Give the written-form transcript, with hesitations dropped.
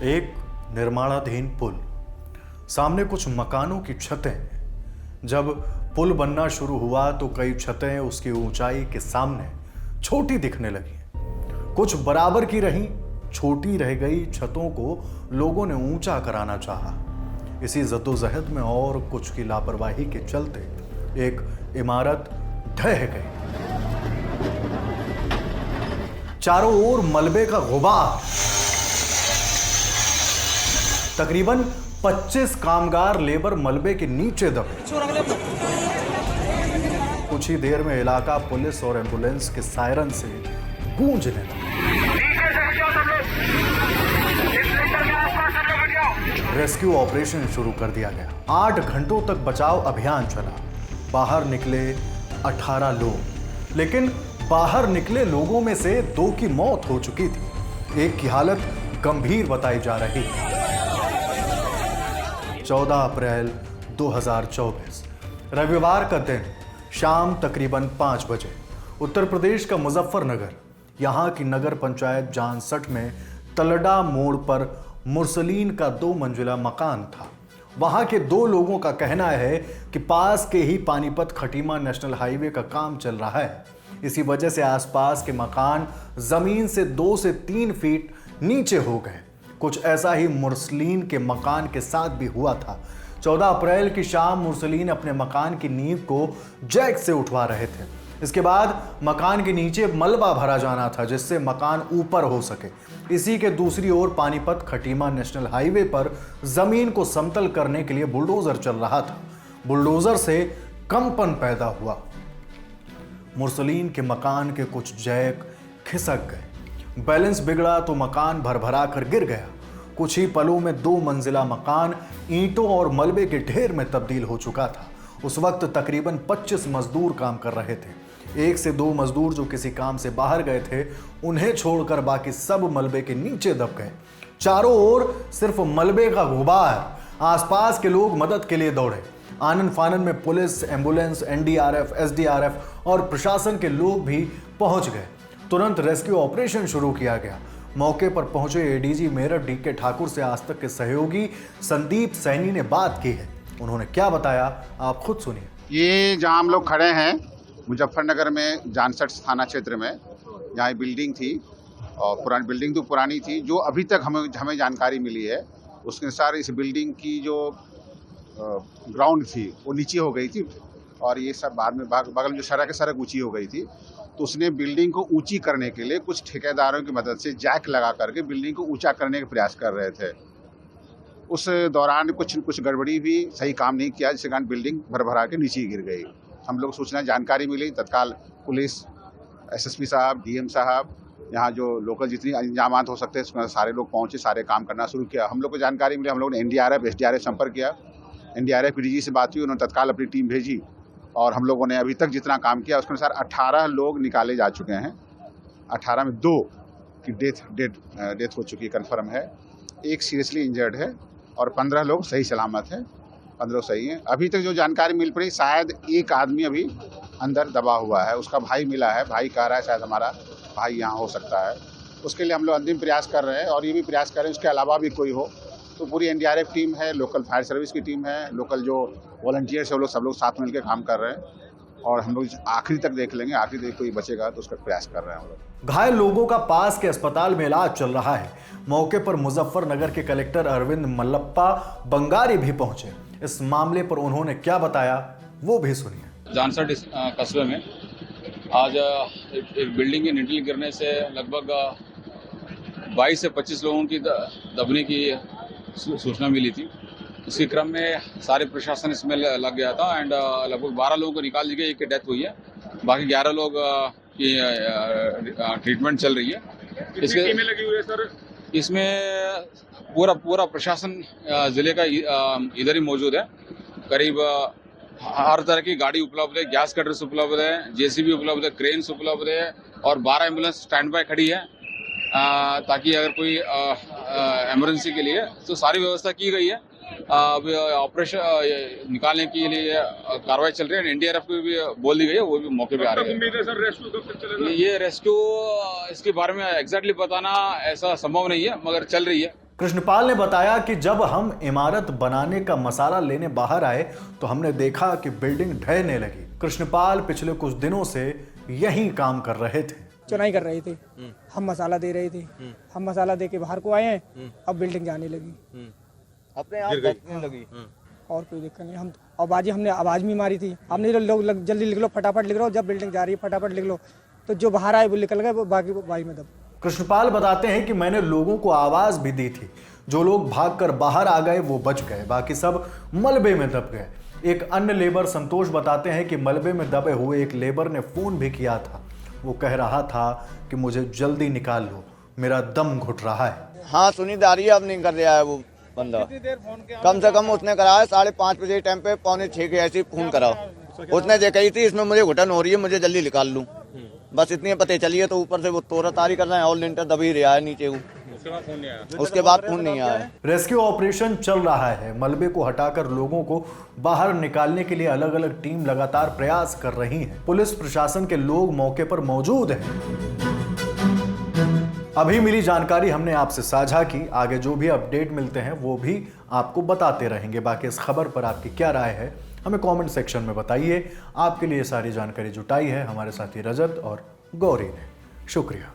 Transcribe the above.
एक निर्माणाधीन पुल, सामने कुछ मकानों की छतें। जब पुल बनना शुरू हुआ तो कई छतें उसकी ऊंचाई के सामने छोटी दिखने लगी। कुछ बराबर की रहीं, छोटी रह गई छतों को लोगों ने ऊंचा कराना चाहा। इसी जद्दोजहद में और कुछ की लापरवाही के चलते एक इमारत ढह गई। चारों ओर मलबे का गुबार। तकरीबन 25 कामगार लेबर मलबे के नीचे दबे। कुछ ही देर में इलाका पुलिस और एम्बुलेंस के सायरन से गूंजने लगा। रेस्क्यू ऑपरेशन शुरू कर दिया गया। 8 घंटों तक बचाव अभियान चला। बाहर निकले 18 लोग, लेकिन बाहर निकले लोगों में से 2 की मौत हो चुकी थी। एक की हालत गंभीर बताई जा रही है। 14 अप्रैल 2024 रविवार का दिन, शाम तकरीबन 5 बजे, उत्तर प्रदेश का मुजफ्फरनगर, यहाँ की नगर पंचायत जानसठ में तलडा मोड़ पर मुरसलीन का 2 मंजिला मकान था। वहाँ के 2 लोगों का कहना है कि पास के ही पानीपत खटीमा नेशनल हाईवे का काम चल रहा है। इसी वजह से आसपास के मकान जमीन से 2 से 3 फीट नीचे हो गए। कुछ ऐसा ही मुरसलीन के मकान के साथ भी हुआ था। 14 अप्रैल की शाम मुरसलीन अपने मकान की नींव को जैक से उठवा रहे थे। इसके बाद मकान के नीचे मलबा भरा जाना था जिससे मकान ऊपर हो सके। इसी के दूसरी ओर पानीपत खटीमा नेशनल हाईवे पर जमीन को समतल करने के लिए बुलडोजर चल रहा था। बुलडोजर से कंपन पैदा हुआ। मुरसलीन के मकान के कुछ जैक खिसक गए। बैलेंस बिगड़ा तो मकान भरभरा कर गिर गया। कुछ ही पलों में 2 मंजिला मकान ईंटों और मलबे के ढेर में तब्दील हो चुका था। उस वक्त तकरीबन 25 मजदूर काम कर रहे थे। 1 से 2 मजदूर जो किसी काम से बाहर गए थे, उन्हें छोड़कर बाकी सब मलबे के नीचे दब गए। चारों ओर सिर्फ मलबे का गुबार। आसपास के लोग मदद के लिए दौड़े। आनन फानन में पुलिस, एम्बुलेंस, एनडीआरएफ, एसडीआरएफ और प्रशासन के लोग भी पहुंच गए। तुरंत रेस्क्यू ऑपरेशन शुरू किया गया। मौके पर पहुंचे एडीजी मेरठ डीके ठाकुर से आज तक के सहयोगी संदीप सैनी ने बात की है। उन्होंने क्या बताया, आप खुद सुनिए। ये जहां हम लोग खड़े हैं मुजफ्फरनगर में जानसठ थाना क्षेत्र में, यहाँ बिल्डिंग थी और पुरानी बिल्डिंग तो पुरानी थी। जो अभी तक हमें जानकारी मिली है उसके अनुसार इस बिल्डिंग की जो ग्राउंड थी वो नीचे हो गई थी और ये सब बाद में बगल में जो सड़क ऊंची हो गई थी। तो उसने बिल्डिंग को ऊंची करने के लिए कुछ ठेकेदारों की मदद से जैक लगा करके बिल्डिंग को ऊंचा करने का प्रयास कर रहे थे। उस दौरान कुछ गड़बड़ी भी, सही काम नहीं किया, जिसके कारण बिल्डिंग भरभरा के नीचे गिर गई। हम लोग सूचना जानकारी मिली, तत्काल पुलिस, एसएसपी साहब, डीएम साहब, यहाँ जो लोकल जितनी इंजामात हो सकते हैं उसमें सारे लोग पहुँचे, सारे काम करना शुरू किया। हम लोग को जानकारी मिली, हम लोग ने एनडीआरएफ, एसडीआरएफ संपर्क किया। एनडीआरएफ डीजी से बात हुई, उन्होंने तत्काल अपनी टीम भेजी और हम लोगों ने अभी तक जितना काम किया उसके अनुसार 18 लोग निकाले जा चुके हैं। 18 में 2 की डेथ हो चुकी कन्फर्म है। 1 सीरियसली इंजर्ड है और 15 लोग सही सलामत हैं। 15 सही हैं। अभी तक जो जानकारी मिल पड़ी, शायद एक आदमी अभी अंदर दबा हुआ है, उसका भाई मिला है। भाई कह रहा है शायद हमारा भाई यहाँ हो सकता है। उसके लिए हम लोग अंतिम प्रयास कर रहे हैं और ये भी प्रयास कर रहे हैं उसके अलावा भी कोई हो तो पूरी एनडीआरएफ टीम है, लोकल फायर सर्विस की टीम है, लोकल जो वॉलंटियर्स है वो लोग सब लोग साथ मिलकर काम कर रहे हैं और हम लोग आखिरी तक देख लेंगे। आखिरी तक कोई बचेगा तो उसका प्रयास कर रहे हैं हम लोग। घायल लोगों का पास के अस्पताल में इलाज चल रहा है। मौके पर मुजफ्फरनगर के कलेक्टर अरविंद मल्लप्पा बंगारी भी पहुंचे। इस मामले पर उन्होंने क्या बताया वो भी सुनिए। जानसठ कस्बे में आज एक बिल्डिंग के नीचे गिरने से लगभग 22 से 25 लोगों की दबने की सूचना मिली थी। इसी क्रम में सारे प्रशासन इसमें लग गया था एंड लगभग 12 लोगों को निकाल दी गई, एक की डेथ हुई है, बाकी 11 लोग की ट्रीटमेंट चल रही है। इसके लगी हुई है सर, इसमें पूरा प्रशासन जिले का इधर ही मौजूद है। करीब हर तरह की गाड़ी उपलब्ध है, गैस कटर्स उपलब्ध है, जेसीबी उपलब्ध है, क्रेन्स उपलब्ध है और 12 एम्बुलेंस स्टैंड बाय खड़ी है ताकि अगर कोई इमरजेंसी के लिए तो सारी व्यवस्था की गई है। ऑपरेशन निकालने के लिए कार्रवाई चल रही है। एनडीआरएफ को भी बोल दी गई है, वो भी मौके पे आ रहे हैं। ये रेस्क्यू इसके बारे में एग्जैक्टली बताना ऐसा संभव नहीं है, मगर चल रही है। कृष्णपाल ने बताया कि जब हम इमारत बनाने का मसाला लेने बाहर आए तो हमने देखा कि बिल्डिंग ढहने लगी। कृष्णपाल पिछले कुछ दिनों से यही काम कर रहे थे। चुनाई कर रहे थे, हम मसाला दे रहे थे, हम मसाला दे के बाहर को आए हैं, अब बिल्डिंग जाने लगी, अपने आप गिरने लगी। और कोई दिक्कत नहीं। हम हमने आवाज भी मारी थी, हमने लोग जल्दी लिख लो, फटाफट लिख लो, जब बिल्डिंग जा रही है फटाफट लिख लो, तो जो बाहर आए वो निकल गए, वो बाकी बाई में दब। कृष्णपाल बताते हैं कि मैंने लोगों को आवाज भी दी थी, जो लोग भागकर बाहर आ गए वो बच गए, बाकी सब मलबे में दब गए। एक अन्य लेबर संतोष बताते हैं कि मलबे में दबे हुए एक लेबर ने फोन भी किया था। वो कह रहा था कि मुझे जल्दी निकाल लो, मेरा दम घुट रहा है। हाँ सुनीदारी अब नहीं कर रहा है वो बंदा। कम से कम उसने कराया 5:30 बजे टाइम पे, 5:45 के ऐसे फोन करा। उसने जो कही थी इसमें मुझे घुटन हो रही है, मुझे जल्दी निकाल लूं, बस इतनी पते चलिए। तो ऊपर से वो तोड़ा तारी कर रहे हैं और लिंटर दबी रहा है नीचे वो। उसके बाद फोन नहीं आया। रेस्क्यू ऑपरेशन चल रहा है। मलबे को हटाकर लोगों को बाहर निकालने के लिए अलग अलग टीम लगातार प्रयास कर रही है। पुलिस प्रशासन के लोग मौके पर मौजूद हैं। अभी मिली जानकारी हमने आपसे साझा की, आगे जो भी अपडेट मिलते हैं वो भी आपको बताते रहेंगे। बाकी इस खबर पर आपकी क्या राय है हमें कमेंट सेक्शन में बताइए। आपके लिए सारी जानकारी जुटाई है हमारे साथी रजत और गौरी ने। शुक्रिया।